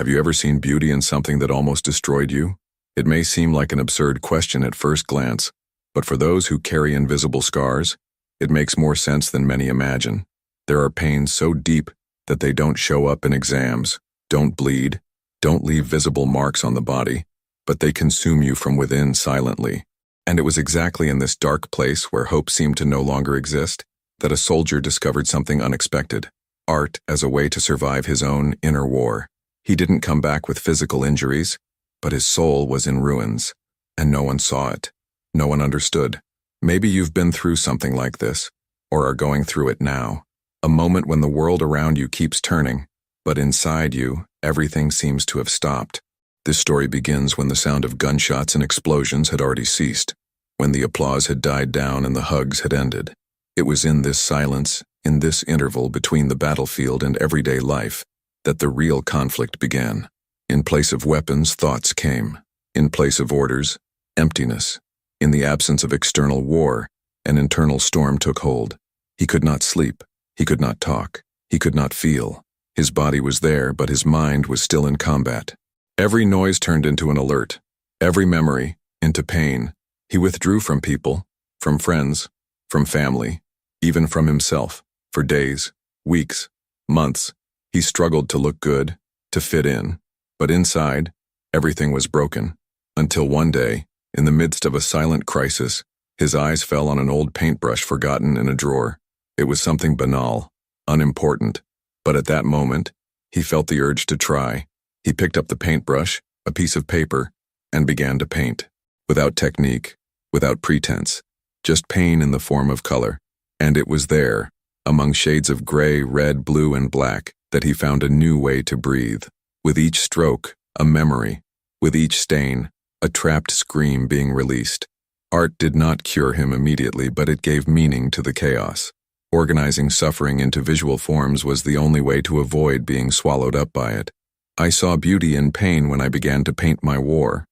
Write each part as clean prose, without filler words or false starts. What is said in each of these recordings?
Have you ever seen beauty in something that almost destroyed you? It may seem like an absurd question at first glance, but for those who carry invisible scars, it makes more sense than many imagine. There are pains so deep that they don't show up in exams, don't bleed, don't leave visible marks on the body, but they consume you from within silently. And it was exactly in this dark place where hope seemed to no longer exist that a soldier discovered something unexpected: art as a way to survive his own inner war. He didn't come back with physical injuries, but his soul was in ruins, and no one saw it. No one understood. Maybe you've been through something like this, or are going through it now. A moment when the world around you keeps turning, but inside you, everything seems to have stopped. This story begins when the sound of gunshots and explosions had already ceased, when the applause had died down and the hugs had ended. It was in this silence, in this interval between the battlefield and everyday life, that the real conflict began. In place of weapons, thoughts came. In place of orders, emptiness. In the absence of external war, an internal storm took hold. He could not sleep. He could not talk. He could not feel. His body was there, but his mind was still in combat. Every noise turned into an alert. Every memory, into pain. He withdrew from people, from friends, from family, even from himself. For days, weeks, months, he struggled to look good, to fit in. But inside, everything was broken. Until one day, in the midst of a silent crisis, his eyes fell on an old paintbrush forgotten in a drawer. It was something banal, unimportant, but at that moment, he felt the urge to try. He picked up the paintbrush, a piece of paper, and began to paint. Without technique, without pretense, just pain in the form of color. And it was there, among shades of gray, red, blue, and black, that he found a new way to breathe. With each stroke, a memory. With each stain, a trapped scream being released. Art did not cure him immediately, but it gave meaning to the chaos. Organizing suffering into visual forms was the only way to avoid being swallowed up by it. I saw beauty in pain when I began to paint my war.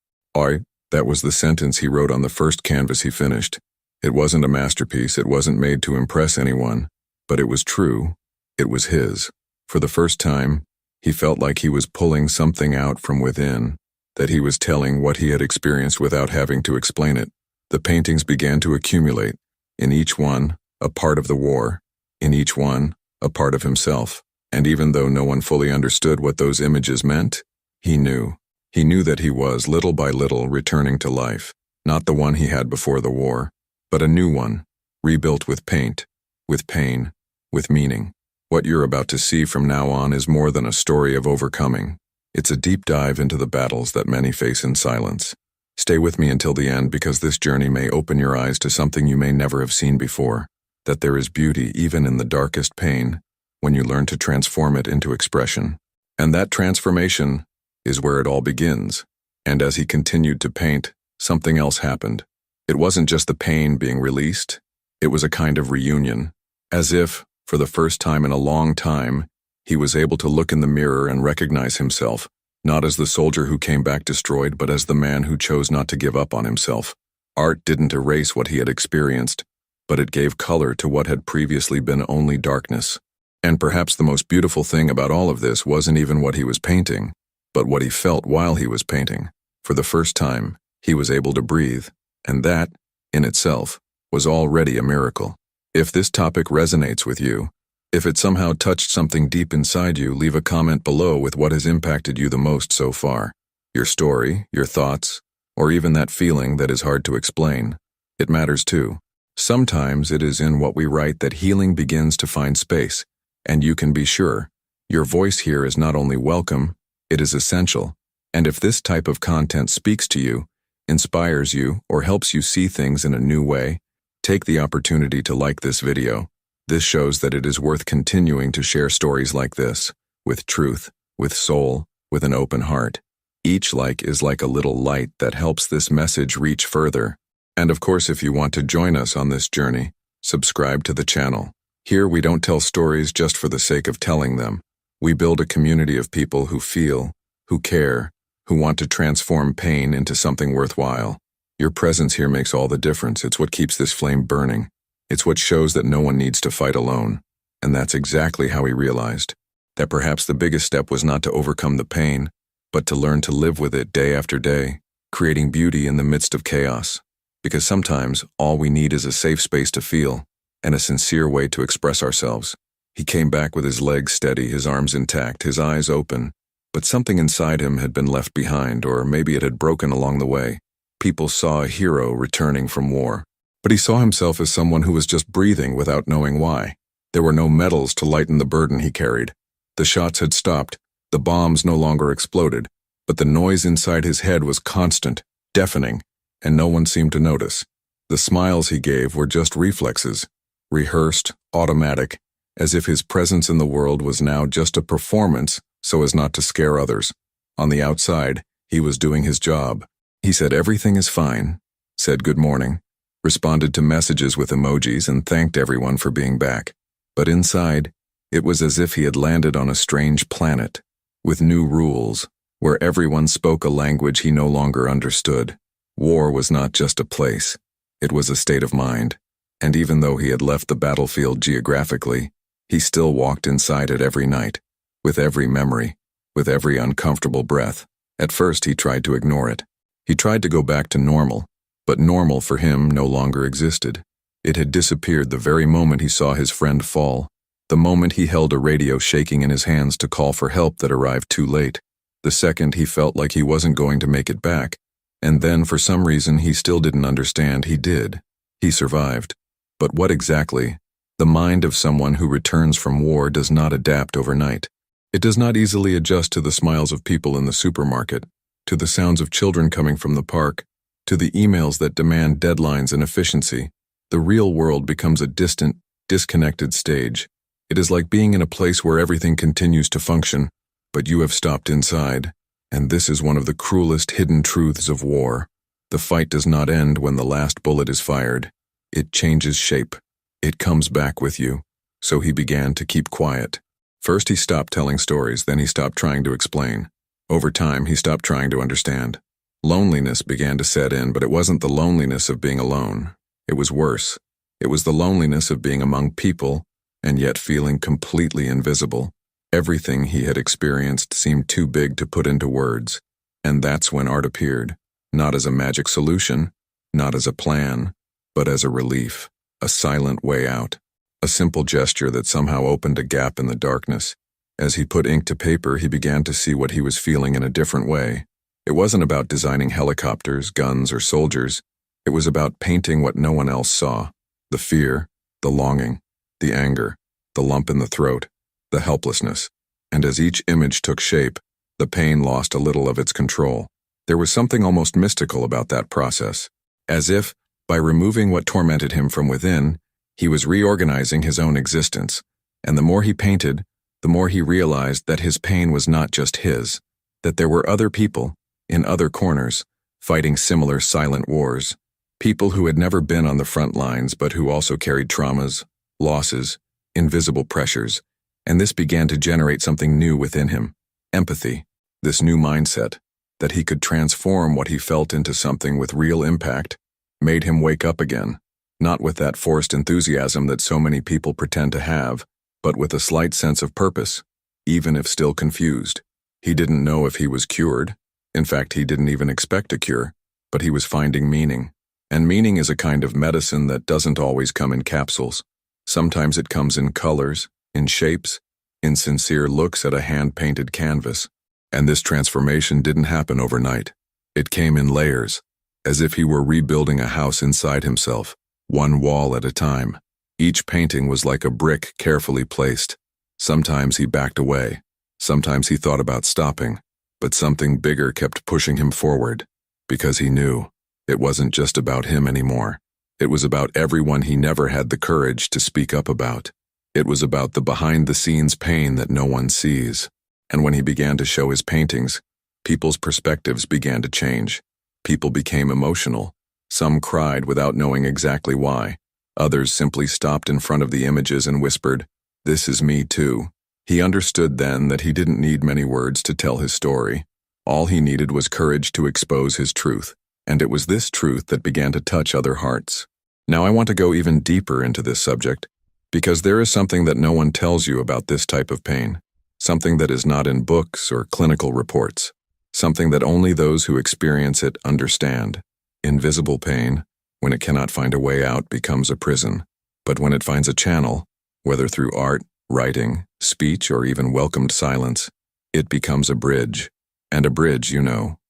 That was the sentence he wrote on the first canvas he finished. It wasn't a masterpiece, it wasn't made to impress anyone, but it was true. It was his. For the first time, he felt like he was pulling something out from within, that he was telling what he had experienced without having to explain it. The paintings began to accumulate, in each one, a part of the war, in each one, a part of himself. And even though no one fully understood what those images meant, he knew. He knew that he was, little by little, returning to life, not the one he had before the war, but a new one, rebuilt with paint, with pain, with meaning. What you're about to see from now on is more than a story of overcoming. It's a deep dive into the battles that many face in silence. Stay with me until the end, because this journey may open your eyes to something you may never have seen before, that there is beauty even in the darkest pain, when you learn to transform it into expression. And that transformation is where it all begins. And as he continued to paint, something else happened. It wasn't just the pain being released, it was a kind of reunion. As if, for the first time in a long time, he was able to look in the mirror and recognize himself, not as the soldier who came back destroyed, but as the man who chose not to give up on himself. Art didn't erase what he had experienced, but it gave color to what had previously been only darkness. And perhaps the most beautiful thing about all of this wasn't even what he was painting, but what he felt while he was painting. For the first time, he was able to breathe, and that, in itself, was already a miracle. If this topic resonates with you, if it somehow touched something deep inside you, leave a comment below with what has impacted you the most so far. Your story, your thoughts, or even that feeling that is hard to explain. It matters too. Sometimes it is in what we write that healing begins to find space, and you can be sure, your voice here is not only welcome, it is essential. And if this type of content speaks to you, inspires you, or helps you see things in a new way, take the opportunity to like this video. This shows that it is worth continuing to share stories like this, with truth, with soul, with an open heart. Each like is like a little light that helps this message reach further. And of course, if you want to join us on this journey, subscribe to the channel. Here we don't tell stories just for the sake of telling them. We build a community of people who feel, who care, who want to transform pain into something worthwhile. Your presence here makes all the difference. It's what keeps this flame burning. It's what shows that no one needs to fight alone. And that's exactly how he realized that perhaps the biggest step was not to overcome the pain, but to learn to live with it day after day, creating beauty in the midst of chaos. Because sometimes all we need is a safe space to feel, and a sincere way to express ourselves. He came back with his legs steady, his arms intact, his eyes open, but something inside him had been left behind, or maybe it had broken along the way. People saw a hero returning from war, but he saw himself as someone who was just breathing without knowing why. There were no medals to lighten the burden he carried. The shots had stopped, the bombs no longer exploded, but the noise inside his head was constant, deafening, and no one seemed to notice. The smiles he gave were just reflexes, rehearsed, automatic, as if his presence in the world was now just a performance so as not to scare others. On the outside, he was doing his job. He said everything is fine, said good morning, responded to messages with emojis and thanked everyone for being back. But inside, it was as if he had landed on a strange planet, with new rules, where everyone spoke a language he no longer understood. War was not just a place, it was a state of mind, and even though he had left the battlefield geographically, he still walked inside it every night, with every memory, with every uncomfortable breath. At first he tried to ignore it. He tried to go back to normal, but normal for him no longer existed. It had disappeared the very moment he saw his friend fall, the moment he held a radio shaking in his hands to call for help that arrived too late, the second he felt like he wasn't going to make it back, and then for some reason he still didn't understand he did. He survived. But what exactly? The mind of someone who returns from war does not adapt overnight. It does not easily adjust to the smiles of people in the supermarket, to the sounds of children coming from the park, to the emails that demand deadlines and efficiency. The real world becomes a distant, disconnected stage. It is like being in a place where everything continues to function, but you have stopped inside. And this is one of the cruelest hidden truths of war. The fight does not end when the last bullet is fired. It changes shape. It comes back with you. So he began to keep quiet. First he stopped telling stories, then he stopped trying to explain. Over time, he stopped trying to understand. Loneliness began to set in, but it wasn't the loneliness of being alone. It was worse. It was the loneliness of being among people and yet feeling completely invisible. Everything he had experienced seemed too big to put into words. And that's when art appeared, not as a magic solution, not as a plan, but as a relief, a silent way out, a simple gesture that somehow opened a gap in the darkness. As he put ink to paper, he began to see what he was feeling in a different way. It wasn't about designing helicopters, guns, or soldiers. It was about painting what no one else saw: the fear, the longing, the anger, the lump in the throat, the helplessness. And as each image took shape, the pain lost a little of its control. There was something almost mystical about that process, as if, by removing what tormented him from within, he was reorganizing his own existence. And the more he painted, the more he realized that his pain was not just his, that there were other people, in other corners, fighting similar silent wars. People who had never been on the front lines but who also carried traumas, losses, invisible pressures, and this began to generate something new within him: empathy, this new mindset, that he could transform what he felt into something with real impact, made him wake up again, not with that forced enthusiasm that so many people pretend to have, but with a slight sense of purpose, even if still confused. He didn't know if he was cured. In fact, he didn't even expect a cure, but he was finding meaning. And meaning is a kind of medicine that doesn't always come in capsules. Sometimes it comes in colors, in shapes, in sincere looks at a hand-painted canvas. And this transformation didn't happen overnight. It came in layers, as if he were rebuilding a house inside himself, one wall at a time. Each painting was like a brick carefully placed. Sometimes he backed away. Sometimes he thought about stopping. But something bigger kept pushing him forward, because he knew it wasn't just about him anymore. It was about everyone he never had the courage to speak up about. It was about the behind-the-scenes pain that no one sees. And when he began to show his paintings, people's perspectives began to change. People became emotional. Some cried without knowing exactly why. Others simply stopped in front of the images and whispered, "This is me too." He understood then that he didn't need many words to tell his story. All he needed was courage to expose his truth, and it was this truth that began to touch other hearts. Now I want to go even deeper into this subject, because there is something that no one tells you about this type of pain, something that is not in books or clinical reports. something that only those who experience it understand. Invisible pain, when it cannot find a way out, becomes a prison. But when it finds a channel, whether through art, writing, speech, or even welcomed silence, it becomes a bridge. And a bridge,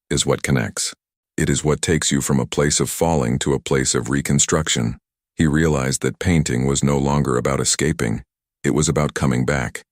is what connects. It is what takes you from a place of falling to a place of reconstruction. He realized that painting was no longer about escaping. It was about coming back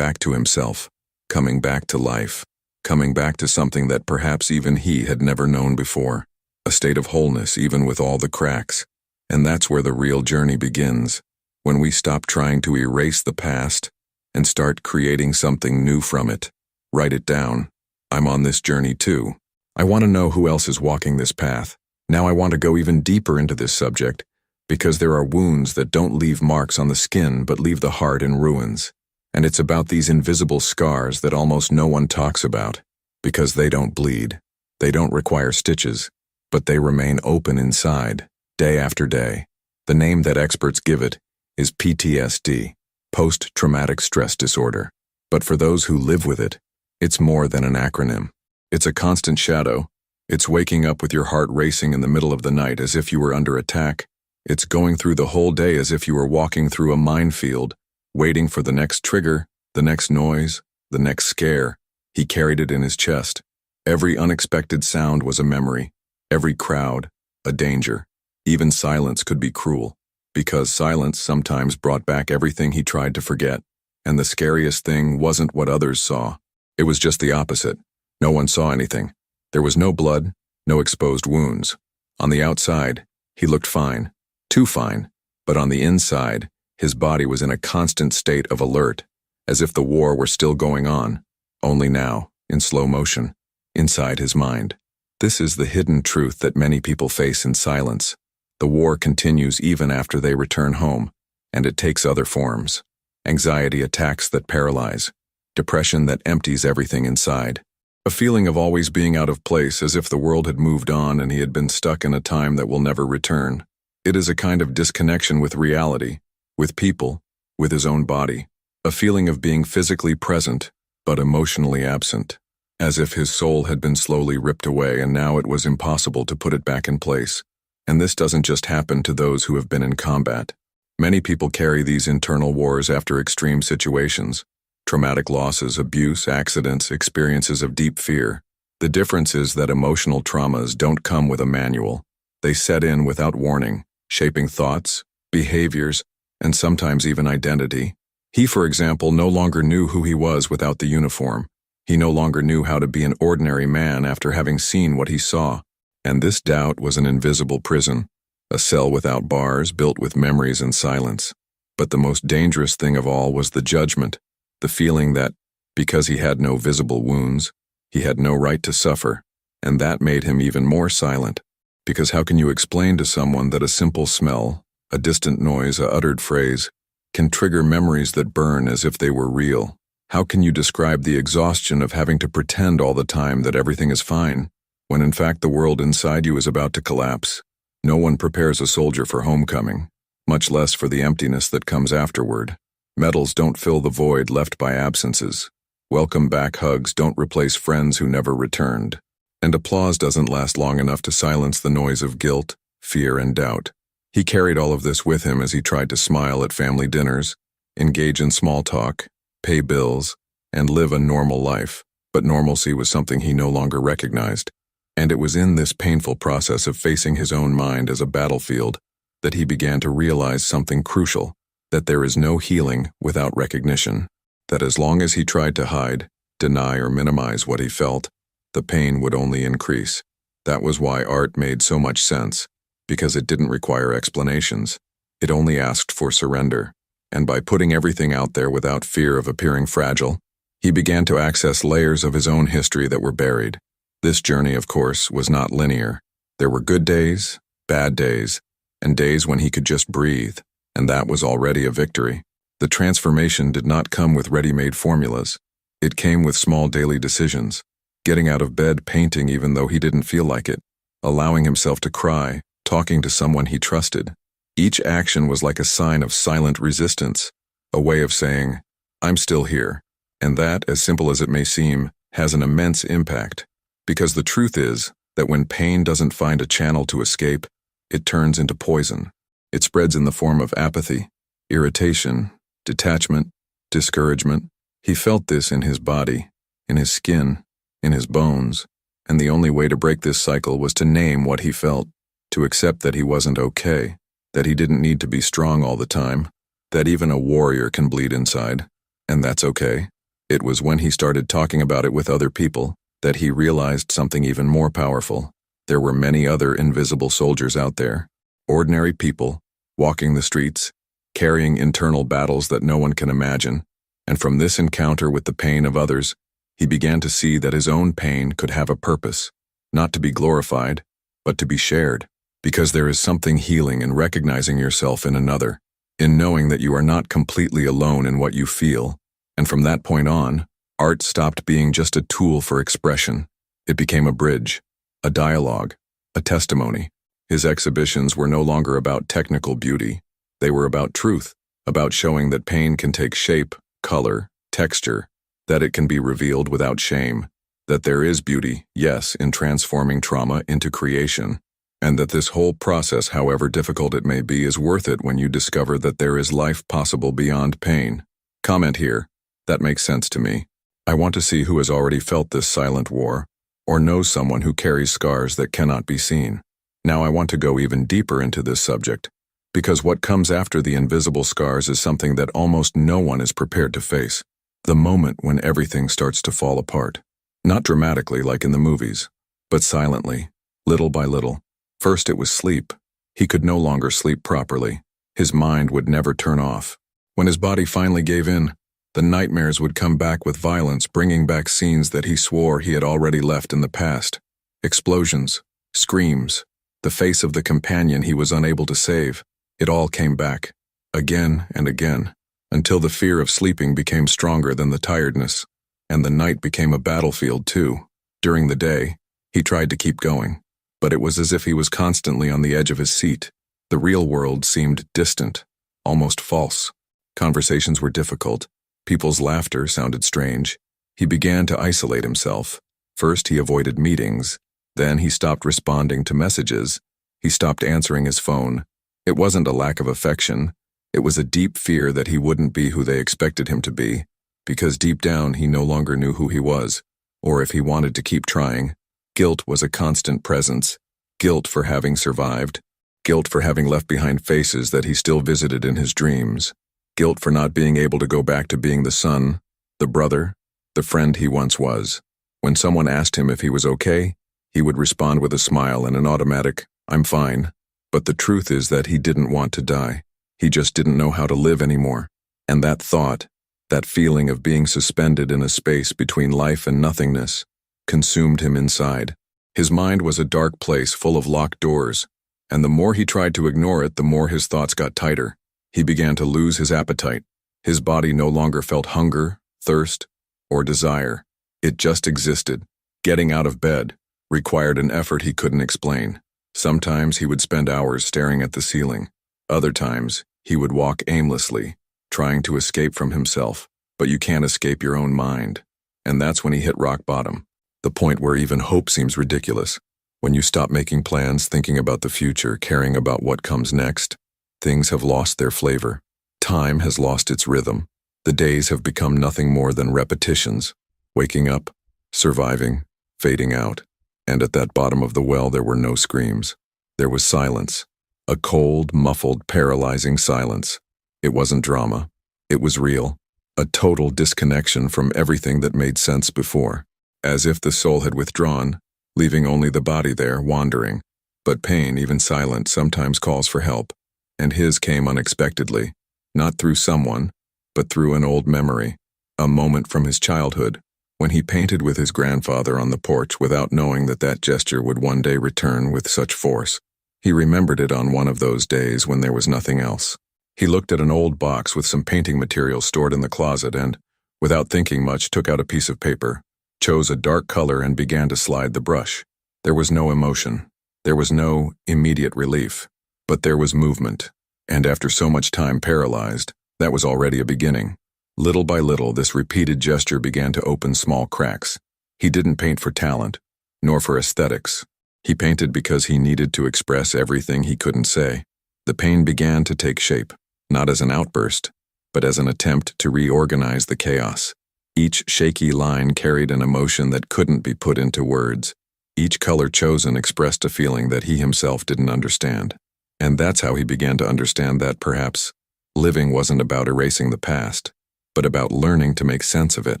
to himself, coming back to life, coming back to something that perhaps even he had never known before, a state of wholeness even with all the cracks. And that's where the real journey begins, when we stop trying to erase the past and start creating something new from it. Write it down. I'm on this journey too. I want to know who else is walking this path. Now I want to go even deeper into this subject, because there are wounds that don't leave marks on the skin but leave the heart in ruins. And it's about these invisible scars that almost no one talks about, because they don't bleed. They don't require stitches, but they remain open inside, day after day. The name that experts give it is PTSD, post-traumatic stress disorder. But for those who live with it, it's more than an acronym. It's a constant shadow. It's waking up with your heart racing in the middle of the night as if you were under attack. It's going through the whole day as if you were walking through a minefield, waiting for the next trigger, the next noise, the next scare. He carried it in his chest. Every unexpected sound was a memory. Every crowd, a danger. Even silence could be cruel, because silence sometimes brought back everything he tried to forget. And the scariest thing wasn't what others saw. It was just the opposite. No one saw anything. There was no blood, no exposed wounds. On the outside, he looked fine, too fine, but on the inside, his body was in a constant state of alert, as if the war were still going on, only now, in slow motion, inside his mind. This is the hidden truth that many people face in silence. The war continues even after they return home, and it takes other forms. Anxiety attacks that paralyze, depression that empties everything inside, a feeling of always being out of place as if the world had moved on and he had been stuck in a time that will never return. It is a kind of disconnection with reality, with people, with his own body, a feeling of being physically present but emotionally absent, as if his soul had been slowly ripped away and now it was impossible to put it back in place. And this doesn't just happen to those who have been in combat. Many people carry these internal wars after extreme situations, traumatic losses, abuse, accidents, experiences of deep fear. The difference is that emotional traumas don't come with a manual. They set in without warning, shaping thoughts, behaviors, and sometimes even identity. He, for example, no longer knew who he was without the uniform. He no longer knew how to be an ordinary man after having seen what he saw. And this doubt was an invisible prison, a cell without bars, built with memories and silence. But the most dangerous thing of all was the judgment, the feeling that, because he had no visible wounds, he had no right to suffer, and that made him even more silent. Because how can you explain to someone that a simple smell, a distant noise, a uttered phrase, can trigger memories that burn as if they were real? How can you describe the exhaustion of having to pretend all the time that everything is fine, when in fact the world inside you is about to collapse? No one prepares a soldier for homecoming, much less for the emptiness that comes afterward. Medals don't fill the void left by absences. Welcome back hugs don't replace friends who never returned. And applause doesn't last long enough to silence the noise of guilt, fear, and doubt. He carried all of this with him as he tried to smile at family dinners, engage in small talk, pay bills, and live a normal life. But normalcy was something he no longer recognized. And it was in this painful process of facing his own mind as a battlefield that he began to realize something crucial, that there is no healing without recognition, that as long as he tried to hide, deny, or minimize what he felt, the pain would only increase. That was why art made so much sense, because it didn't require explanations. It only asked for surrender. And by putting everything out there without fear of appearing fragile, he began to access layers of his own history that were buried. This journey, of course, was not linear. There were good days, bad days, and days when he could just breathe, and that was already a victory. The transformation did not come with ready-made formulas. It came with small daily decisions, getting out of bed, painting even though he didn't feel like it, allowing himself to cry, talking to someone he trusted. Each action was like a sign of silent resistance, a way of saying, I'm still here. And that, as simple as it may seem, has an immense impact. Because the truth is that when pain doesn't find a channel to escape, it turns into poison. It spreads in the form of apathy, irritation, detachment, discouragement. He felt this in his body, in his skin, in his bones, and the only way to break this cycle was to name what he felt, to accept that he wasn't okay, that he didn't need to be strong all the time, that even a warrior can bleed inside, and that's okay. It was when he started talking about it with other people that he realized something even more powerful. There were many other invisible soldiers out there, ordinary people, walking the streets, carrying internal battles that no one can imagine, and from this encounter with the pain of others, he began to see that his own pain could have a purpose, not to be glorified, but to be shared, because there is something healing in recognizing yourself in another, in knowing that you are not completely alone in what you feel, and from that point on, art stopped being just a tool for expression. It became a bridge, a dialogue, a testimony. His exhibitions were no longer about technical beauty. They were about truth, about showing that pain can take shape, color, texture, that it can be revealed without shame, that there is beauty, yes, in transforming trauma into creation, and that this whole process, however difficult it may be, is worth it when you discover that there is life possible beyond pain. Comment here. That makes sense to me. I want to see who has already felt this silent war, or knows someone who carries scars that cannot be seen. Now I want to go even deeper into this subject, because what comes after the invisible scars is something that almost no one is prepared to face. The moment when everything starts to fall apart. Not dramatically like in the movies, but silently, little by little. First it was sleep. He could no longer sleep properly. His mind would never turn off. When his body finally gave in, the nightmares would come back with violence, bringing back scenes that he swore he had already left in the past. Explosions, screams, the face of the companion he was unable to save. It all came back, again and again, until the fear of sleeping became stronger than the tiredness, and the night became a battlefield too. During the day, he tried to keep going, but it was as if he was constantly on the edge of his seat. The real world seemed distant, almost false. Conversations were difficult. People's laughter sounded strange. He began to isolate himself. First, he avoided meetings. Then he stopped responding to messages. He stopped answering his phone. It wasn't a lack of affection. It was a deep fear that he wouldn't be who they expected him to be, because deep down he no longer knew who he was, or if he wanted to keep trying. Guilt was a constant presence. Guilt for having survived. Guilt for having left behind faces that he still visited in his dreams. Guilt for not being able to go back to being the son, the brother, the friend he once was. When someone asked him if he was okay, he would respond with a smile and an automatic, "I'm fine." But the truth is that he didn't want to die. He just didn't know how to live anymore. And that thought, that feeling of being suspended in a space between life and nothingness, consumed him inside. His mind was a dark place full of locked doors, and the more he tried to ignore it, the more his thoughts got tighter. He began to lose his appetite. His body no longer felt hunger, thirst, or desire. It just existed. Getting out of bed required an effort he couldn't explain. Sometimes he would spend hours staring at the ceiling. Other times, he would walk aimlessly, trying to escape from himself, but you can't escape your own mind. And that's when he hit rock bottom, the point where even hope seems ridiculous. When you stop making plans, thinking about the future, caring about what comes next, things have lost their flavor. Time has lost its rhythm. The days have become nothing more than repetitions, waking up, surviving, fading out. And at that bottom of the well there were no screams. There was silence. A cold, muffled, paralyzing silence. It wasn't drama. It was real. A total disconnection from everything that made sense before. As if the soul had withdrawn, leaving only the body there, wandering. But pain, even silent, sometimes calls for help. And his came unexpectedly. Not through someone, but through an old memory. A moment from his childhood, when he painted with his grandfather on the porch without knowing that that gesture would one day return with such force. He remembered it on one of those days when there was nothing else. He looked at an old box with some painting materials stored in the closet and, without thinking much, took out a piece of paper, chose a dark color and began to slide the brush. There was no emotion. There was no immediate relief. But there was movement. And after so much time paralyzed, that was already a beginning. Little by little, this repeated gesture began to open small cracks. He didn't paint for talent, nor for aesthetics. He painted because he needed to express everything he couldn't say. The pain began to take shape, not as an outburst, but as an attempt to reorganize the chaos. Each shaky line carried an emotion that couldn't be put into words. Each color chosen expressed a feeling that he himself didn't understand. And that's how he began to understand that perhaps living wasn't about erasing the past, but about learning to make sense of it.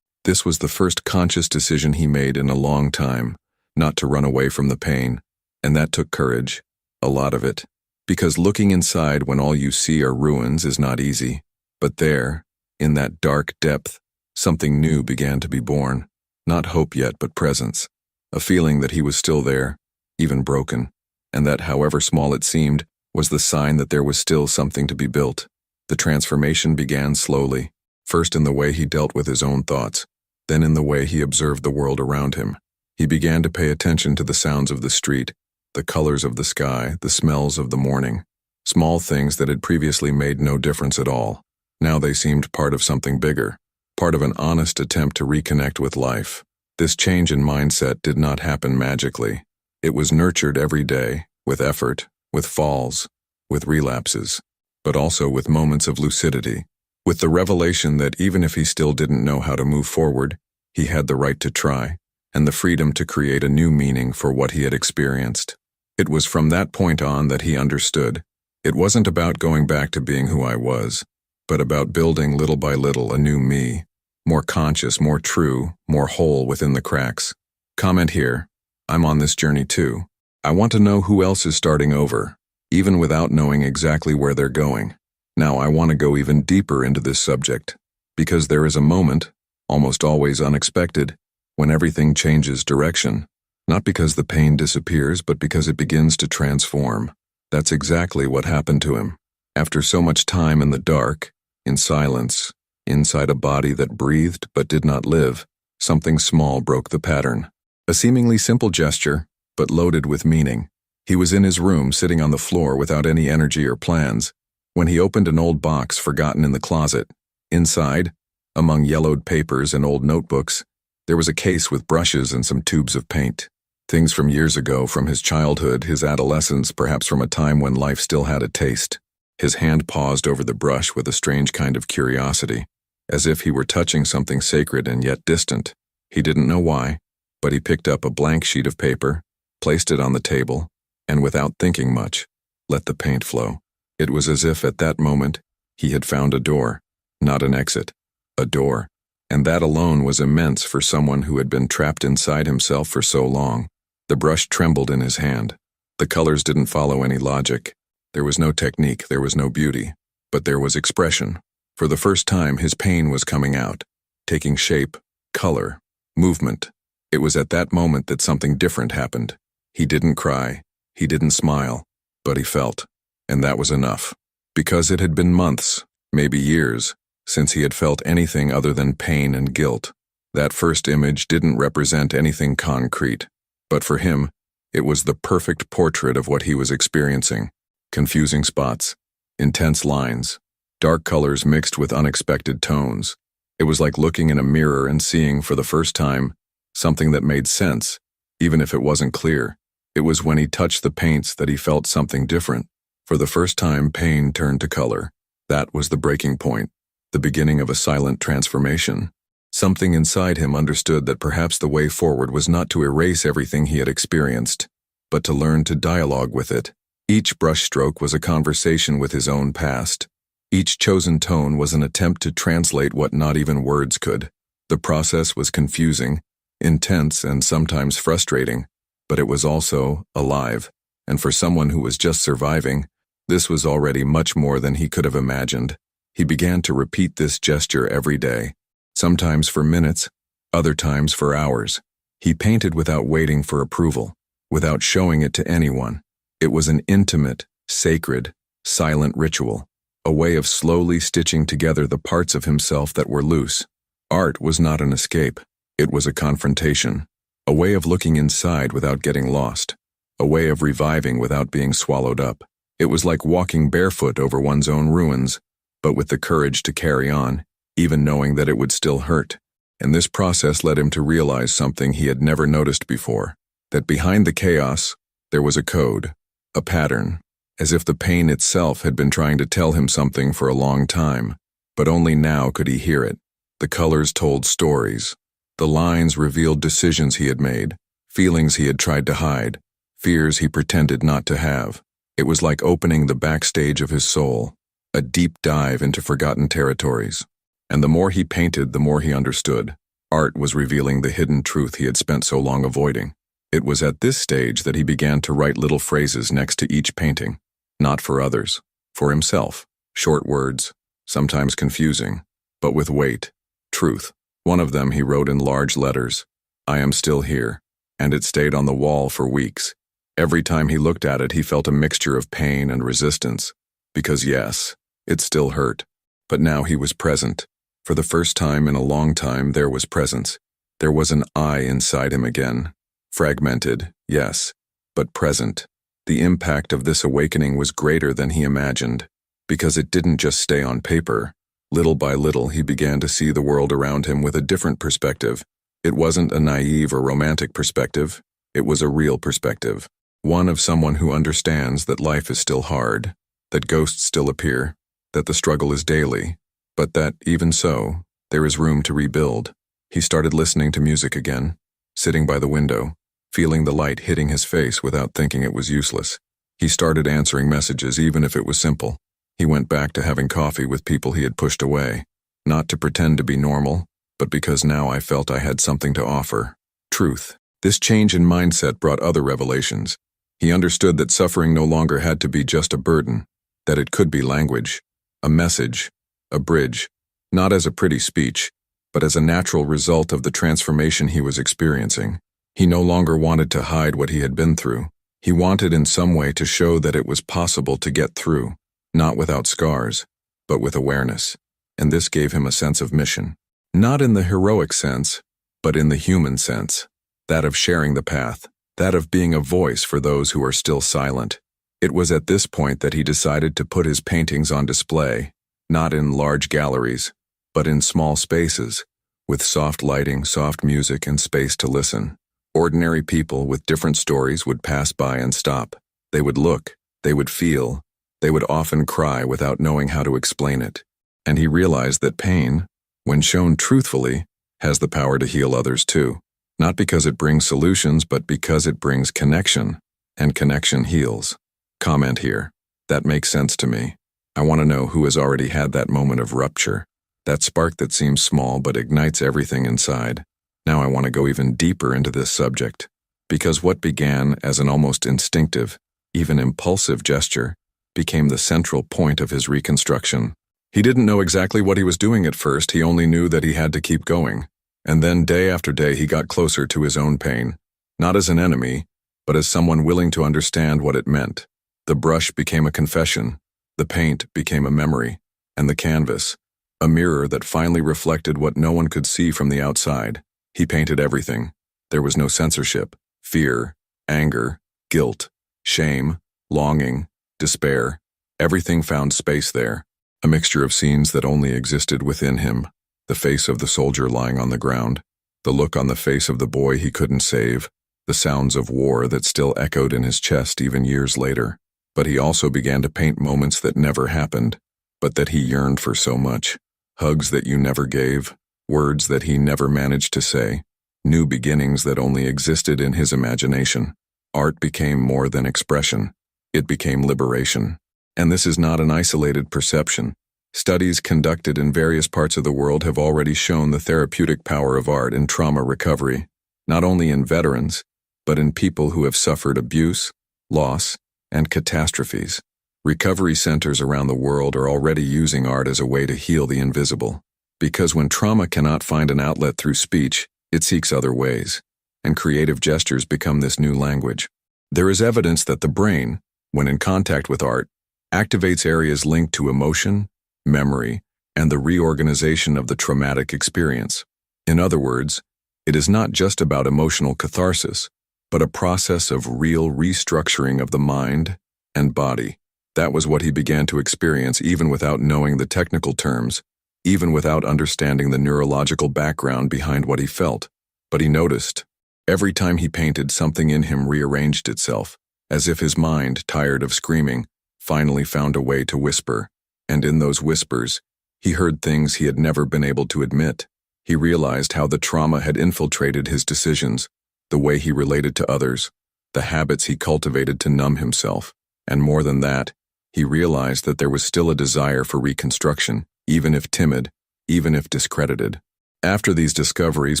This was the first conscious decision he made in a long time, not to run away from the pain, and that took courage, a lot of it, because looking inside when all you see are ruins is not easy. But there, in that dark depth, something new began to be born, not hope yet but presence, a feeling that he was still there, even broken, and that however small it seemed, was the sign that there was still something to be built. The transformation began slowly, first in the way he dealt with his own thoughts, then in the way he observed the world around him. He began to pay attention to the sounds of the street, the colors of the sky, the smells of the morning. Small things that had previously made no difference at all. Now they seemed part of something bigger, part of an honest attempt to reconnect with life. This change in mindset did not happen magically. It was nurtured every day, with effort, with falls, with relapses, but also with moments of lucidity, with the revelation that even if he still didn't know how to move forward, he had the right to try, and the freedom to create a new meaning for what he had experienced. It was from that point on that he understood. It wasn't about going back to being who I was, but about building little by little a new me, more conscious, more true, more whole within the cracks. Comment here. I'm on this journey too. I want to know who else is starting over, even without knowing exactly where they're going. Now I want to go even deeper into this subject, because there is a moment, almost always unexpected, when everything changes direction, not because the pain disappears, but because it begins to transform. That's exactly what happened to him. After so much time in the dark, in silence, inside a body that breathed but did not live, something small broke the pattern. A seemingly simple gesture, but loaded with meaning. He was in his room, sitting on the floor without any energy or plans, when he opened an old box forgotten in the closet. Inside, among yellowed papers and old notebooks, there was a case with brushes and some tubes of paint. Things from years ago, from his childhood, his adolescence, perhaps from a time when life still had a taste. His hand paused over the brush with a strange kind of curiosity, as if he were touching something sacred and yet distant. He didn't know why, but he picked up a blank sheet of paper, placed it on the table, and without thinking much, let the paint flow. It was as if at that moment he had found a door, not an exit, a door, and that alone was immense for someone who had been trapped inside himself for so long. The brush trembled in his hand. The colors didn't follow any logic. There was no technique, there was no beauty, but there was expression. For the first time, his pain was coming out, taking shape, color, movement. It was at that moment that something different happened. He didn't cry, he didn't smile, but he felt, and that was enough. Because it had been months, maybe years, since he had felt anything other than pain and guilt. That first image didn't represent anything concrete, but for him, it was the perfect portrait of what he was experiencing. Confusing spots, intense lines, dark colors mixed with unexpected tones. It was like looking in a mirror and seeing for the first time something that made sense, even if it wasn't clear. It was when he touched the paints that he felt something different. For the first time, pain turned to color. That was the breaking point, the beginning of a silent transformation. Something inside him understood that perhaps the way forward was not to erase everything he had experienced, but to learn to dialogue with it. Each brushstroke was a conversation with his own past. Each chosen tone was an attempt to translate what not even words could. The process was confusing, intense, and sometimes frustrating, but it was also alive. And for someone who was just surviving, this was already much more than he could have imagined. He began to repeat this gesture every day, sometimes for minutes, other times for hours. He painted without waiting for approval, without showing it to anyone. It was an intimate, sacred, silent ritual, a way of slowly stitching together the parts of himself that were loose. Art was not an escape. It was a confrontation, a way of looking inside without getting lost, a way of reviving without being swallowed up. It was like walking barefoot over one's own ruins, but with the courage to carry on, even knowing that it would still hurt. And this process led him to realize something he had never noticed before. that behind the chaos, there was a code, a pattern, as if the pain itself had been trying to tell him something for a long time, but only now could he hear it. The colors told stories. The lines revealed decisions he had made, feelings he had tried to hide, fears he pretended not to have. It was like opening the backstage of his soul, a deep dive into forgotten territories. And the more he painted, the more he understood. Art was revealing the hidden truth he had spent so long avoiding. It was at this stage that he began to write little phrases next to each painting, not for others, for himself. Short words, sometimes confusing, but with weight, truth. One of them he wrote in large letters, "I am still here," and it stayed on the wall for weeks. Every time he looked at it, he felt a mixture of pain and resistance, because yes, it still hurt. But now he was present. For the first time in a long time, there was presence. There was an I inside him again. Fragmented, yes, but present. The impact of this awakening was greater than he imagined, because it didn't just stay on paper. Little by little, he began to see the world around him with a different perspective. It wasn't a naive or romantic perspective. It was a real perspective. One of someone who understands that life is still hard, that ghosts still appear, that the struggle is daily, but that, even so, there is room to rebuild. He started listening to music again, sitting by the window, feeling the light hitting his face without thinking it was useless. He started answering messages even if it was simple. He went back to having coffee with people he had pushed away, not to pretend to be normal, but because now I felt I had something to offer. Truth. This change in mindset brought other revelations. He understood that suffering no longer had to be just a burden, that it could be language, a message, a bridge, not as a pretty speech, but as a natural result of the transformation he was experiencing. He no longer wanted to hide what he had been through. He wanted in some way to show that it was possible to get through, not without scars, but with awareness. And this gave him a sense of mission. Not in the heroic sense, but in the human sense. That of sharing the path, that of being a voice for those who are still silent. It was at this point that he decided to put his paintings on display, not in large galleries, but in small spaces, with soft lighting, soft music, and space to listen. Ordinary people with different stories would pass by and stop. They would look, they would feel, they would often cry without knowing how to explain it. And he realized that pain, when shown truthfully, has the power to heal others too. Not because it brings solutions, but because it brings connection, and connection heals. Comment here. That makes sense to me. I want to know who has already had that moment of rupture, that spark that seems small but ignites everything inside. Now I want to go even deeper into this subject, because what began as an almost instinctive, even impulsive gesture, became the central point of his reconstruction. He didn't know exactly what he was doing at first, he only knew that he had to keep going. And then day after day he got closer to his own pain, not as an enemy, but as someone willing to understand what it meant. The brush became a confession, the paint became a memory, and the canvas, a mirror that finally reflected what no one could see from the outside. He painted everything. There was no censorship, fear, anger, guilt, shame, longing, despair. Everything found space there, a mixture of scenes that only existed within him. The face of the soldier lying on the ground, the look on the face of the boy he couldn't save, the sounds of war that still echoed in his chest even years later. But he also began to paint moments that never happened, but that he yearned for so much. Hugs that you never gave, words that he never managed to say, new beginnings that only existed in his imagination. Art became more than expression. It became liberation. And this is not an isolated perception. Studies conducted in various parts of the world have already shown the therapeutic power of art in trauma recovery, not only in veterans, but in people who have suffered abuse, loss, and catastrophes. Recovery centers around the world are already using art as a way to heal the invisible. Because when trauma cannot find an outlet through speech, it seeks other ways, and creative gestures become this new language. There is evidence that the brain, when in contact with art, activates areas linked to emotion, memory, and the reorganization of the traumatic experience. In other words, it is not just about emotional catharsis, but a process of real restructuring of the mind and body. That was what he began to experience even without knowing the technical terms, even without understanding the neurological background behind what he felt. But he noticed, Every time he painted, something in him rearranged itself, as if his mind, tired of screaming, finally found a way to whisper. And in those whispers, he heard things he had never been able to admit. He realized how the trauma had infiltrated his decisions, the way he related to others, the habits he cultivated to numb himself. And more than that, he realized that there was still a desire for reconstruction, even if timid, even if discredited. After these discoveries,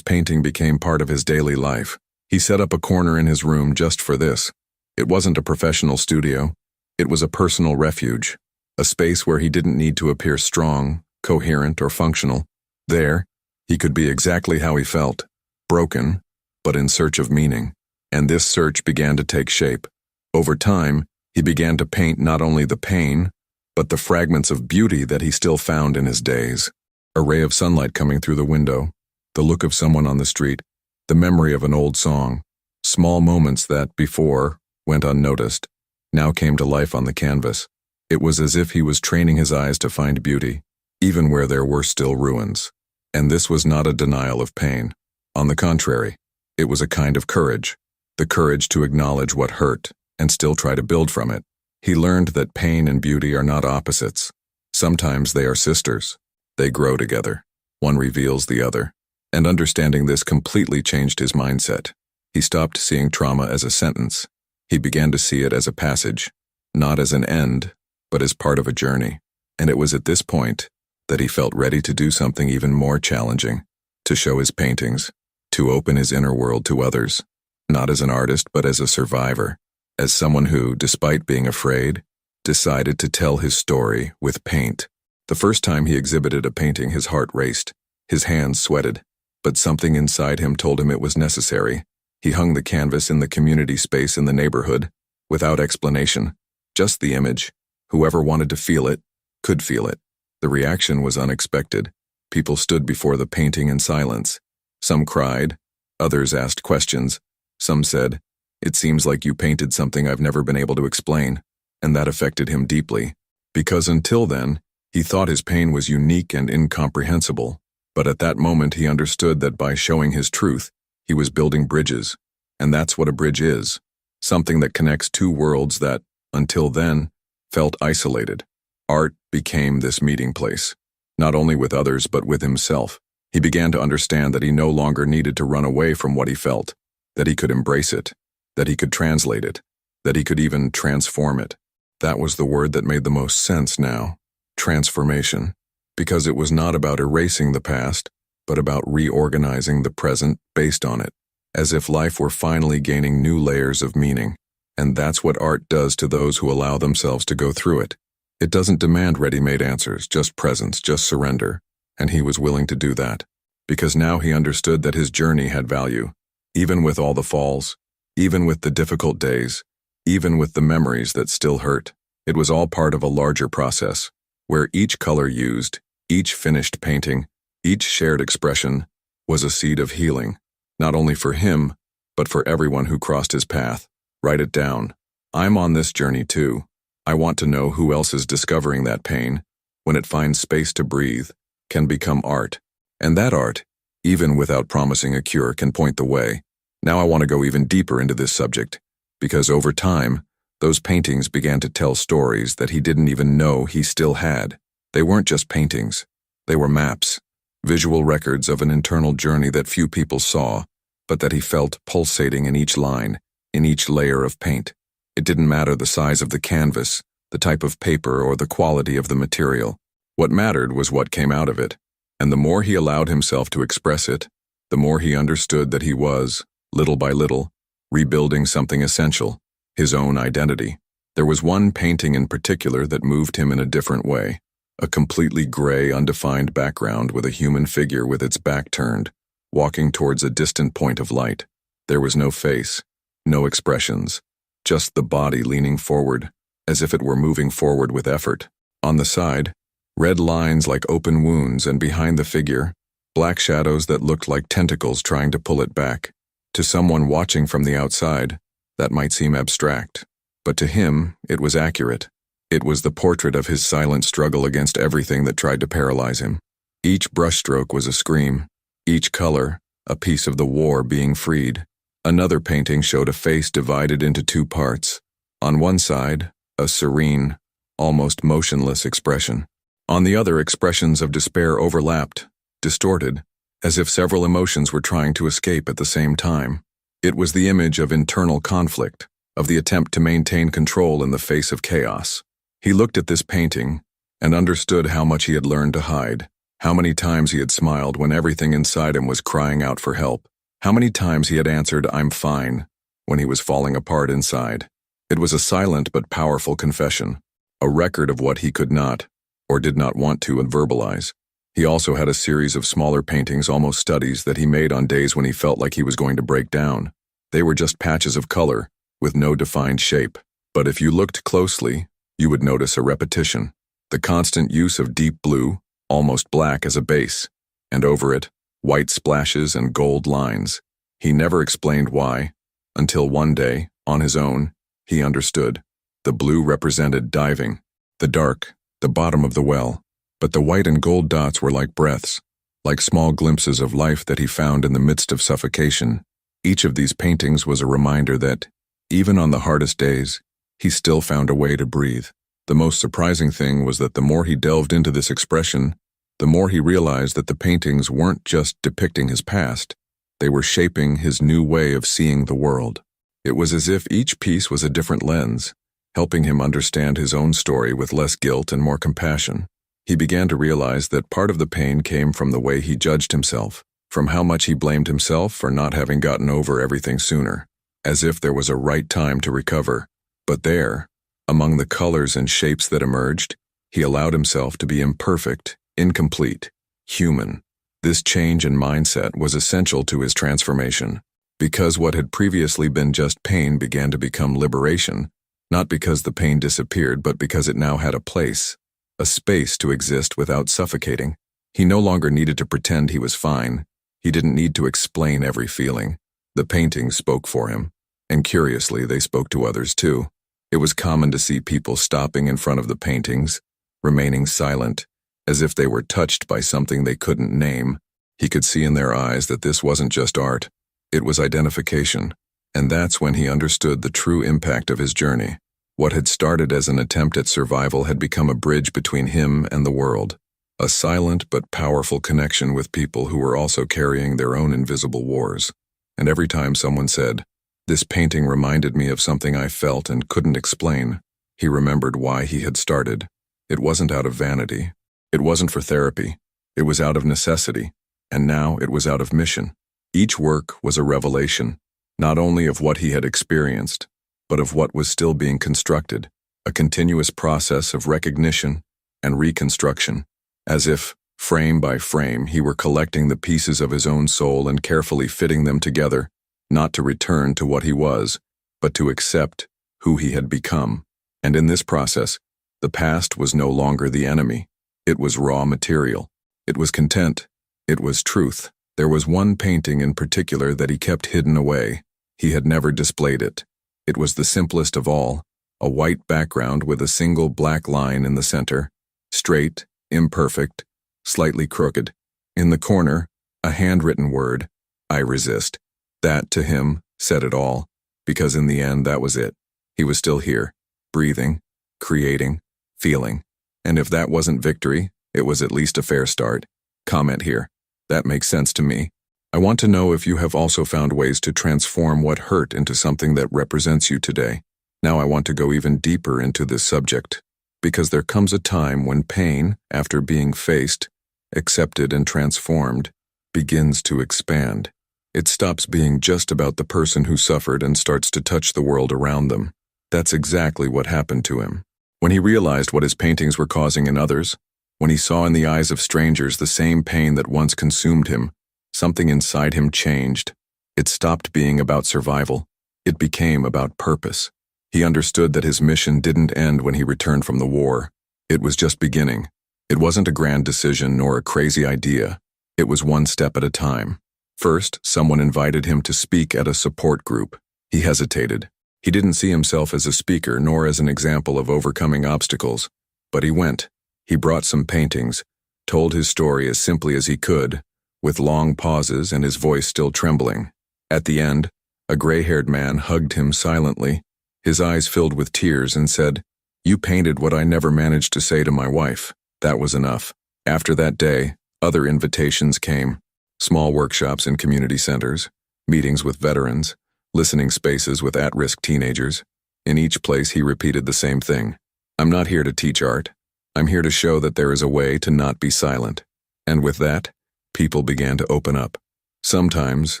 painting became part of his daily life. He set up a corner in his room just for this. It wasn't a professional studio. It was a personal refuge, a space where he didn't need to appear strong, coherent, or functional. There, he could be exactly how he felt, broken, but in search of meaning. And this search began to take shape. Over time, he began to paint not only the pain, but the fragments of beauty that he still found in his days. A ray of sunlight coming through the window, the look of someone on the street, the memory of an old song. Small moments that, before, went unnoticed, now came to life on the canvas. It was as if he was training his eyes to find beauty, even where there were still ruins. And this was not a denial of pain. On the contrary, it was a kind of courage, the courage to acknowledge what hurt and still try to build from it. He learned that pain and beauty are not opposites. Sometimes they are sisters. They grow together. One reveals the other. And understanding this completely changed his mindset. He stopped seeing trauma as a sentence. He began to see it as a passage, not as an end, but as part of a journey. And it was at this point that he felt ready to do something even more challenging, to show his paintings, to open his inner world to others, not as an artist but as a survivor, as someone who, despite being afraid, decided to tell his story with paint. The first time he exhibited a painting, his heart raced, his hands sweated, but something inside him told him it was necessary. He hung the canvas in the community space in the neighborhood, without explanation, just the image. Whoever wanted to feel it, could feel it. The reaction was unexpected. People stood before the painting in silence. Some cried, others asked questions. Some said, "It seems like you painted something I've never been able to explain," and that affected him deeply. Because until then, he thought his pain was unique and incomprehensible, but at that moment he understood that by showing his truth, he was building bridges. And that's what a bridge is, something that connects two worlds that, until then, felt isolated. Art became this meeting place, not only with others but with himself. He began to understand that he no longer needed to run away from what he felt, that he could embrace it, that he could translate it, that he could even transform it. That was the word that made the most sense now. Transformation, because it was not about erasing the past, but about reorganizing the present based on it, as if life were finally gaining new layers of meaning. And that's what art does to those who allow themselves to go through it. It doesn't demand ready-made answers, just presence, just surrender. And he was willing to do that, because now he understood that his journey had value, even with all the falls, even with the difficult days, even with the memories that still hurt. It was all part of a larger process, where each color used, each finished painting, each shared expression, was a seed of healing, not only for him, but for everyone who crossed his path. Write it down. I'm on this journey too. I want to know who else is discovering that pain, when it finds space to breathe, can become art. And that art, even without promising a cure, can point the way. Now I want to go even deeper into this subject, because over time, those paintings began to tell stories that he didn't even know he still had. They weren't just paintings. They were maps, visual records of an internal journey that few people saw, but that he felt pulsating in each line, in each layer of paint. It didn't matter the size of the canvas, the type of paper, or the quality of the material. What mattered was what came out of it, and the more he allowed himself to express it, the more he understood that he was, little by little, rebuilding something essential, his own identity. There was one painting in particular that moved him in a different way, a completely gray, undefined background with a human figure with its back turned, walking towards a distant point of light. There was no face, no expressions, just the body leaning forward, as if it were moving forward with effort. On the side, red lines like open wounds, and behind the figure, black shadows that looked like tentacles trying to pull it back. To someone watching from the outside, that might seem abstract, but to him, it was accurate. It was the portrait of his silent struggle against everything that tried to paralyze him. Each brushstroke was a scream, each color, a piece of the war being freed. Another painting showed a face divided into two parts. On one side, a serene, almost motionless expression. On the other, expressions of despair overlapped, distorted, as if several emotions were trying to escape at the same time. It was the image of internal conflict, of the attempt to maintain control in the face of chaos. He looked at this painting and understood how much he had learned to hide, how many times he had smiled when everything inside him was crying out for help, how many times he had answered, "I'm fine," when he was falling apart inside. It was a silent but powerful confession, a record of what he could not, or did not want to, verbalize. He also had a series of smaller paintings, almost studies, that he made on days when he felt like he was going to break down. They were just patches of color, with no defined shape. But if you looked closely, you would notice a repetition. The constant use of deep blue, almost black as a base, and over it, white splashes and gold lines. He never explained why, until one day, on his own, he understood. The blue represented diving, the dark, the bottom of the well, but the white and gold dots were like breaths, like small glimpses of life that he found in the midst of suffocation. Each of these paintings was a reminder that, even on the hardest days, he still found a way to breathe. The most surprising thing was that the more he delved into this expression, the more he realized that the paintings weren't just depicting his past, they were shaping his new way of seeing the world. It was as if each piece was a different lens, helping him understand his own story with less guilt and more compassion. He began to realize that part of the pain came from the way he judged himself, from how much he blamed himself for not having gotten over everything sooner, as if there was a right time to recover. But there, among the colors and shapes that emerged, he allowed himself to be imperfect, incomplete, human. This change in mindset was essential to his transformation, because what had previously been just pain began to become liberation, not because the pain disappeared, but because it now had a place, a space to exist without suffocating. He no longer needed to pretend he was fine. He didn't need to explain every feeling. The paintings spoke for him, and curiously, they spoke to others too. It was common to see people stopping in front of the paintings, remaining silent, as if they were touched by something they couldn't name. He could see in their eyes that this wasn't just art, it was identification, and that's when he understood the true impact of his journey. What had started as an attempt at survival had become a bridge between him and the world, a silent but powerful connection with people who were also carrying their own invisible wars. And every time someone said, "This painting reminded me of something I felt and couldn't explain," he remembered why he had started. It wasn't out of vanity. It wasn't for therapy. It was out of necessity. And now it was out of mission. Each work was a revelation, not only of what he had experienced, but of what was still being constructed, a continuous process of recognition and reconstruction, as if, frame by frame, he were collecting the pieces of his own soul and carefully fitting them together, not to return to what he was, but to accept who he had become. And in this process, the past was no longer the enemy. It was raw material. It was content. It was truth. There was one painting in particular that he kept hidden away. He had never displayed it. It was the simplest of all, a white background with a single black line in the center, straight, imperfect, slightly crooked. In the corner, a handwritten word, "I resist." That, to him, said it all, because in the end that was it. He was still here, breathing, creating, feeling. And if that wasn't victory, it was at least a fair start. Comment here. That makes sense to me. I want to know if you have also found ways to transform what hurt into something that represents you today. Now I want to go even deeper into this subject, because there comes a time when pain, after being faced, accepted and transformed, begins to expand. It stops being just about the person who suffered and starts to touch the world around them. That's exactly what happened to him. When he realized what his paintings were causing in others, when he saw in the eyes of strangers the same pain that once consumed him, something inside him changed. It stopped being about survival. It became about purpose. He understood that his mission didn't end when he returned from the war. It was just beginning. It wasn't a grand decision nor a crazy idea. It was one step at a time. First, someone invited him to speak at a support group. He hesitated. He didn't see himself as a speaker nor as an example of overcoming obstacles. But he went. He brought some paintings, told his story as simply as he could, with long pauses and his voice still trembling. At the end, A gray-haired man hugged him silently, his eyes filled with tears, and said, "You painted what I never managed to say to my wife." That was enough. After that day, other invitations came. Small workshops in community centers, meetings with veterans, listening spaces with at-risk teenagers. In each place he repeated the same thing. "I'm not here to teach art. I'm here to show that there is a way to not be silent." And with that, people began to open up. Sometimes,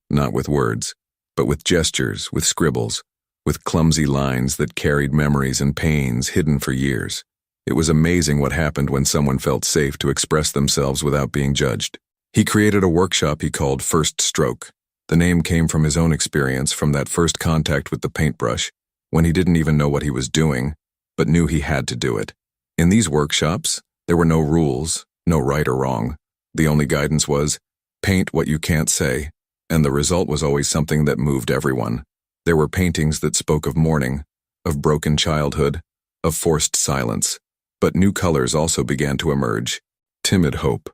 not with words, but with gestures, with scribbles, with clumsy lines that carried memories and pains hidden for years. It was amazing what happened when someone felt safe to express themselves without being judged. He created a workshop he called First Stroke. The name came from his own experience, from that first contact with the paintbrush, when he didn't even know what he was doing, but knew he had to do it. In these workshops, there were no rules, no right or wrong. The only guidance was, paint what you can't say, and the result was always something that moved everyone. There were paintings that spoke of mourning, of broken childhood, of forced silence. But new colors also began to emerge. Timid hope,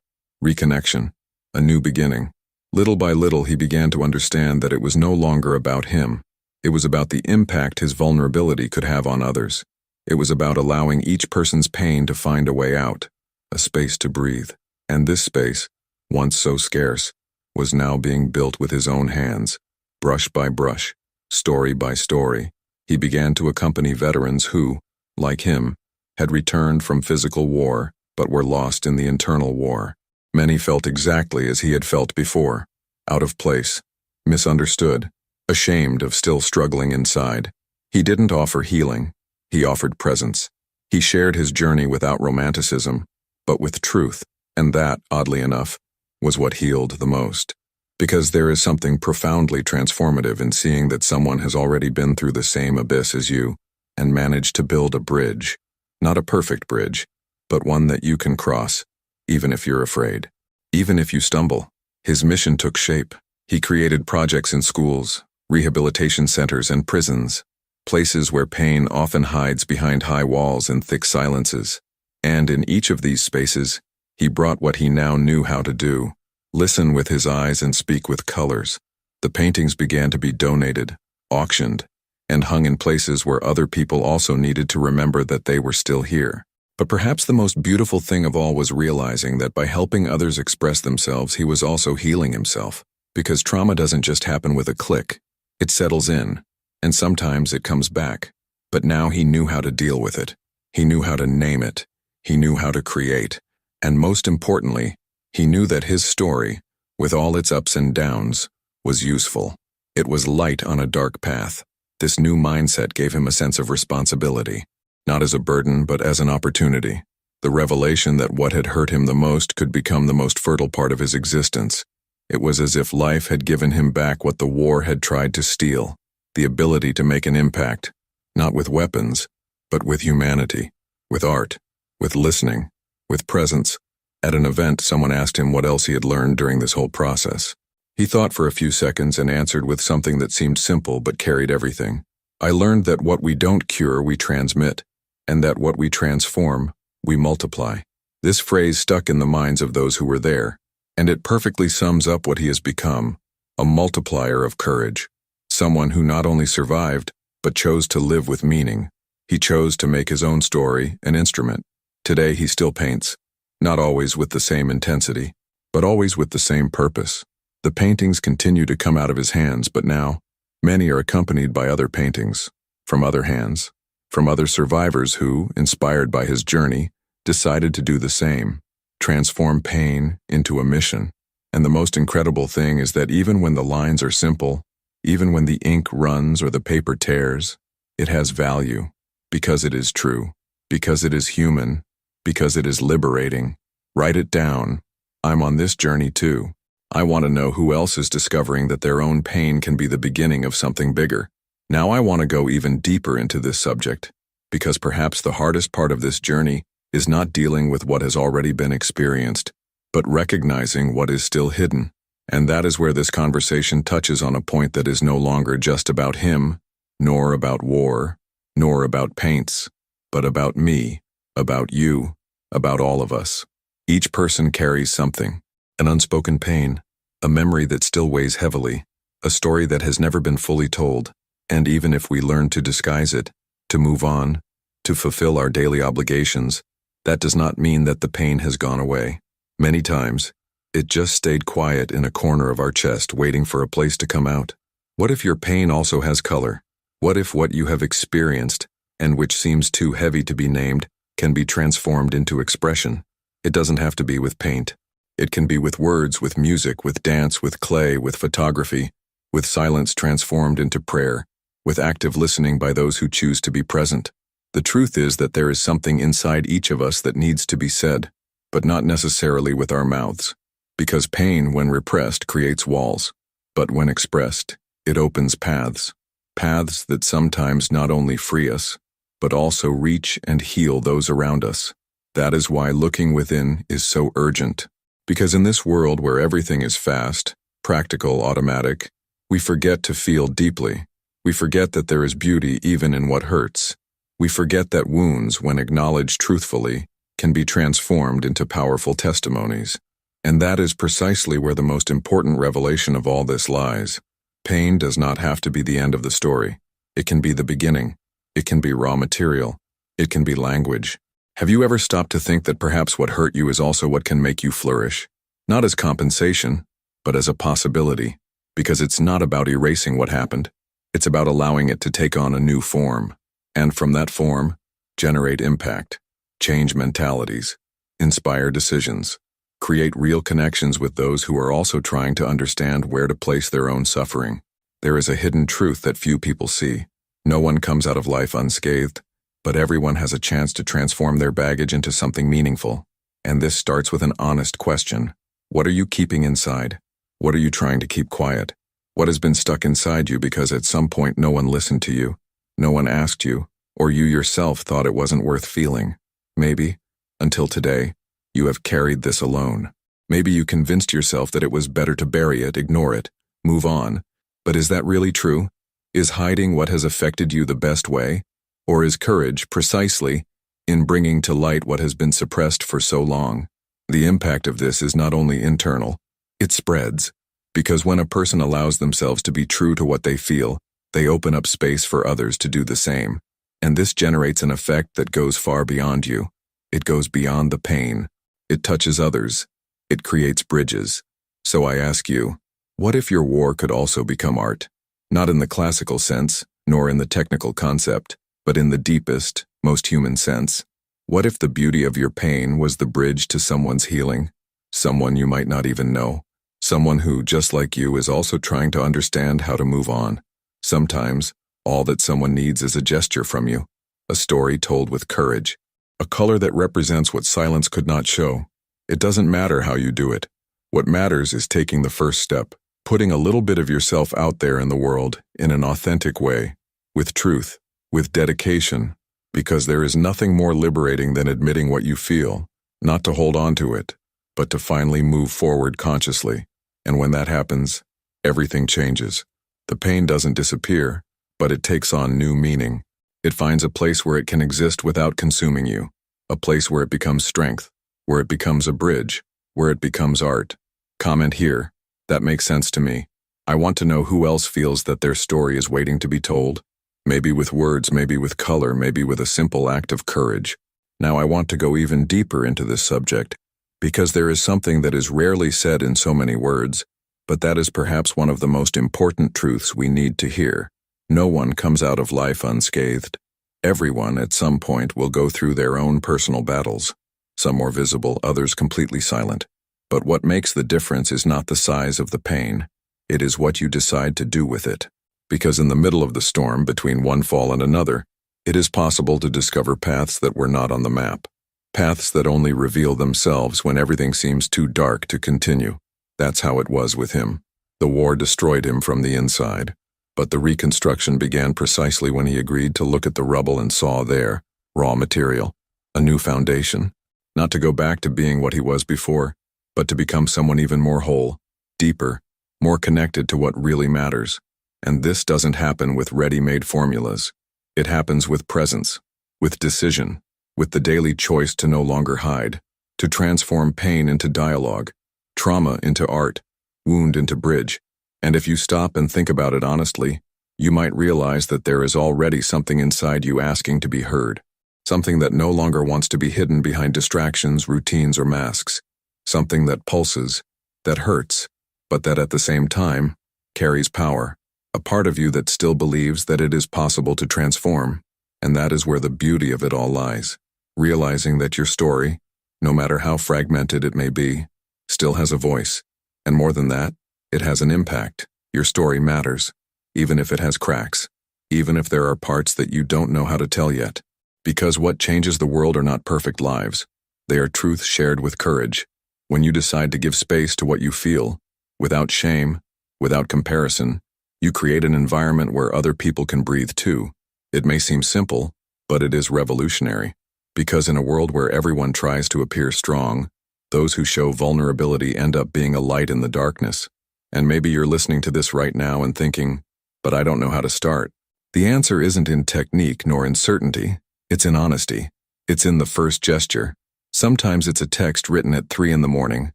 reconnection, a new beginning. Little by little he began to understand that it was no longer about him. It was about the impact his vulnerability could have on others. It was about allowing each person's pain to find a way out, a space to breathe. And this space, once so scarce, was now being built with his own hands. Brush by brush, story by story, he began to accompany veterans who, like him, had returned from physical war, but were lost in the internal war. Many felt exactly as he had felt before, out of place, misunderstood, ashamed of still struggling inside. He didn't offer healing, he offered presence. He shared his journey without romanticism, but with truth, and that, oddly enough, was what healed the most. Because there is something profoundly transformative in seeing that someone has already been through the same abyss as you, and managed to build a bridge. Not a perfect bridge, but one that you can cross, even if you're afraid. Even if you stumble. His mission took shape. He created projects in schools, rehabilitation centers, and prisons, places where pain often hides behind high walls and thick silences. And in each of these spaces, he brought what he now knew how to do: listen with his eyes and speak with colors. The paintings began to be donated, auctioned, and hung in places where other people also needed to remember that they were still here. But perhaps the most beautiful thing of all was realizing that by helping others express themselves, he was also healing himself. Because trauma doesn't just happen with a click. It settles in, and sometimes it comes back. But now he knew how to deal with it. He knew how to name it. He knew how to create. And most importantly, he knew that his story, with all its ups and downs, was useful. It was light on a dark path. This new mindset gave him a sense of responsibility, not as a burden but as an opportunity. The revelation that what had hurt him the most could become the most fertile part of his existence. It was as if life had given him back what the war had tried to steal, the ability to make an impact, not with weapons, but with humanity, with art, with listening, with presence. At an event, someone asked him what else he had learned during this whole process. He thought for a few seconds and answered with something that seemed simple but carried everything. "I learned that what we don't cure, we transmit, and that what we transform, we multiply." This phrase stuck in the minds of those who were there, and it perfectly sums up what he has become: a multiplier of courage. Someone who not only survived, but chose to live with meaning. He chose to make his own story an instrument. Today he still paints, not always with the same intensity, but always with the same purpose. The paintings continue to come out of his hands, but now, many are accompanied by other paintings, from other hands, from other survivors who, inspired by his journey, decided to do the same, transform pain into a mission. And the most incredible thing is that even when the lines are simple, even when the ink runs or the paper tears, it has value, because it is true, because it is human, because it is liberating. Write it down. I'm on this journey too. I want to know who else is discovering that their own pain can be the beginning of something bigger. Now I want to go even deeper into this subject, because perhaps the hardest part of this journey is not dealing with what has already been experienced, but recognizing what is still hidden. And that is where this conversation touches on a point that is no longer just about him, nor about war, nor about paints, but about me, about you, about all of us. Each person carries something, an unspoken pain, a memory that still weighs heavily, a story that has never been fully told, and even if we learn to disguise it, to move on, to fulfill our daily obligations, that does not mean that the pain has gone away. Many times, it just stayed quiet in a corner of our chest waiting for a place to come out. What if your pain also has color? What if what you have experienced, and which seems too heavy to be named, can be transformed into expression? It doesn't have to be with paint. It can be with words, with music, with dance, with clay, with photography, with silence transformed into prayer, with active listening by those who choose to be present. The truth is that there is something inside each of us that needs to be said, but not necessarily with our mouths. Because pain, when repressed, creates walls, but when expressed, it opens paths. Paths that sometimes not only free us, but also reach and heal those around us. That is why looking within is so urgent. Because in this world where everything is fast, practical, automatic, we forget to feel deeply. We forget that there is beauty even in what hurts. We forget that wounds, when acknowledged truthfully, can be transformed into powerful testimonies. And that is precisely where the most important revelation of all this lies. Pain does not have to be the end of the story. It can be the beginning. It can be raw material. It can be language. Have you ever stopped to think that perhaps what hurt you is also what can make you flourish? Not as compensation, but as a possibility. Because it's not about erasing what happened. It's about allowing it to take on a new form. And from that form, generate impact, change mentalities, inspire decisions, create real connections with those who are also trying to understand where to place their own suffering. There is a hidden truth that few people see. No one comes out of life unscathed, but everyone has a chance to transform their baggage into something meaningful. And this starts with an honest question. What are you keeping inside? What are you trying to keep quiet? What has been stuck inside you because at some point no one listened to you, no one asked you, or you yourself thought it wasn't worth feeling? Maybe, until today, you have carried this alone. Maybe you convinced yourself that it was better to bury it, ignore it, move on. But is that really true? Is hiding what has affected you the best way? Or is courage, precisely, in bringing to light what has been suppressed for so long? The impact of this is not only internal, it spreads. Because when a person allows themselves to be true to what they feel, they open up space for others to do the same. And this generates an effect that goes far beyond you. It goes beyond the pain. It touches others. It creates bridges. So I ask you, what if your war could also become art? Not in the classical sense, nor in the technical concept, but in the deepest, most human sense. What if the beauty of your pain was the bridge to someone's healing? Someone you might not even know. Someone who, just like you, is also trying to understand how to move on. Sometimes, all that someone needs is a gesture from you, a story told with courage, a color that represents what silence could not show. It doesn't matter how you do it. What matters is taking the first step, putting a little bit of yourself out there in the world in an authentic way, with truth, with dedication, because there is nothing more liberating than admitting what you feel, not to hold on to it, but to finally move forward consciously. And when that happens, everything changes. The pain doesn't disappear, but it takes on new meaning. It finds a place where it can exist without consuming you, a place where it becomes strength, where it becomes a bridge, where it becomes art. Comment here. That makes sense to me. I want to know who else feels that their story is waiting to be told. Maybe with words, maybe with color, maybe with a simple act of courage. Now I want to go even deeper into this subject, because there is something that is rarely said in so many words, but that is perhaps one of the most important truths we need to hear. No one comes out of life unscathed. Everyone at some point will go through their own personal battles, some more visible, others completely silent. But what makes the difference is not the size of the pain. It is what you decide to do with it. Because in the middle of the storm, between one fall and another, it is possible to discover paths that were not on the map. Paths that only reveal themselves when everything seems too dark to continue. That's how it was with him. The war destroyed him from the inside. But the reconstruction began precisely when he agreed to look at the rubble and saw there, raw material, a new foundation. Not to go back to being what he was before, but to become someone even more whole, deeper, more connected to what really matters. And this doesn't happen with ready-made formulas. It happens with presence, with decision, with the daily choice to no longer hide, to transform pain into dialogue, trauma into art, wound into bridge, And if you stop and think about it honestly, you might realize that there is already something inside you asking to be heard. Something that no longer wants to be hidden behind distractions, routines, or masks. Something that pulses, that hurts, but that at the same time carries power. A part of you that still believes that it is possible to transform, and that is where the beauty of it all lies. Realizing that your story, no matter how fragmented it may be, still has a voice. And more than that, it has an impact. Your story matters, even if it has cracks, even if there are parts that you don't know how to tell yet. Because what changes the world are not perfect lives. They are truths shared with courage. When you decide to give space to what you feel, without shame, without comparison, you create an environment where other people can breathe too. It may seem simple, but it is revolutionary. Because in a world where everyone tries to appear strong, those who show vulnerability end up being a light in the darkness. And maybe you're listening to this right now and thinking, but I don't know how to start. The answer isn't in technique nor in certainty. It's in honesty. It's in the first gesture. Sometimes it's a text written at 3 a.m.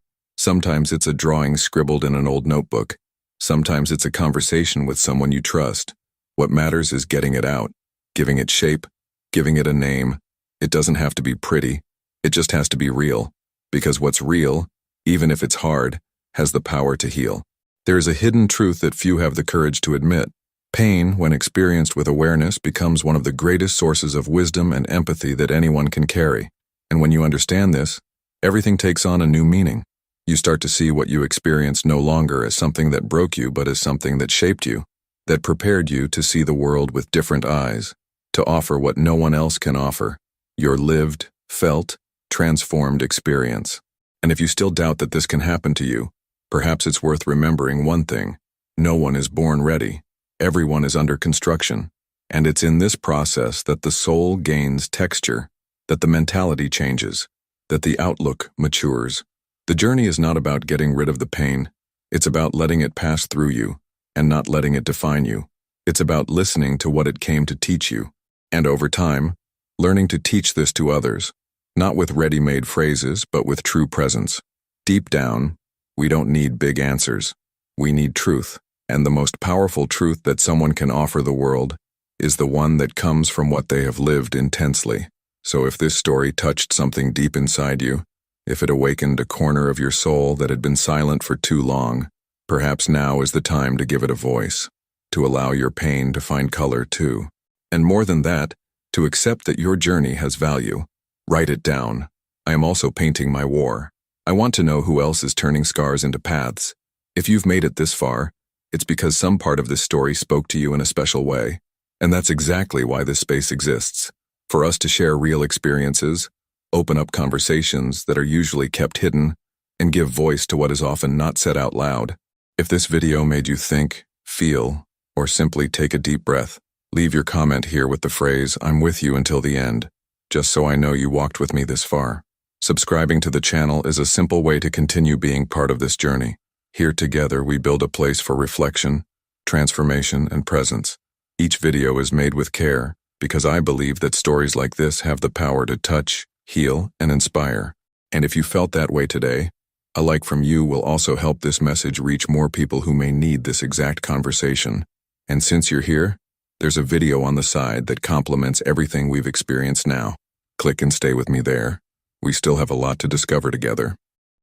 Sometimes it's a drawing scribbled in an old notebook. Sometimes it's a conversation with someone you trust. What matters is getting it out, giving it shape, giving it a name. It doesn't have to be pretty. It just has to be real. Because what's real, even if it's hard, has the power to heal. There is a hidden truth that few have the courage to admit. Pain, when experienced with awareness, becomes one of the greatest sources of wisdom and empathy that anyone can carry. And when you understand this, everything takes on a new meaning. You start to see what you experienced no longer as something that broke you, but as something that shaped you, that prepared you to see the world with different eyes, to offer what no one else can offer, your lived, felt, transformed experience. And if you still doubt that this can happen to you, perhaps it's worth remembering one thing. No one is born ready. Everyone is under construction. And it's in this process that the soul gains texture, that the mentality changes, that the outlook matures. The journey is not about getting rid of the pain. It's about letting it pass through you and not letting it define you. It's about listening to what it came to teach you. And over time, learning to teach this to others, not with ready-made phrases, but with true presence. Deep down, we don't need big answers. We need truth. And the most powerful truth that someone can offer the world is the one that comes from what they have lived intensely. So if this story touched something deep inside you, if it awakened a corner of your soul that had been silent for too long, perhaps now is the time to give it a voice, to allow your pain to find color too. And more than that, to accept that your journey has value. Write it down. I am also painting my war. I want to know who else is turning scars into paths. If you've made it this far, it's because some part of this story spoke to you in a special way. And that's exactly why this space exists. For us to share real experiences, open up conversations that are usually kept hidden, and give voice to what is often not said out loud. If this video made you think, feel, or simply take a deep breath, leave your comment here with the phrase, "I'm with you until the end," just so I know you walked with me this far. Subscribing to the channel is a simple way to continue being part of this journey. Here together we build a place for reflection, transformation, and presence. Each video is made with care because I believe that stories like this have the power to touch, heal, and inspire. And if you felt that way today, a like from you will also help this message reach more people who may need this exact conversation. And since you're here, there's a video on the side that complements everything we've experienced now. Click and stay with me there. We still have a lot to discover together.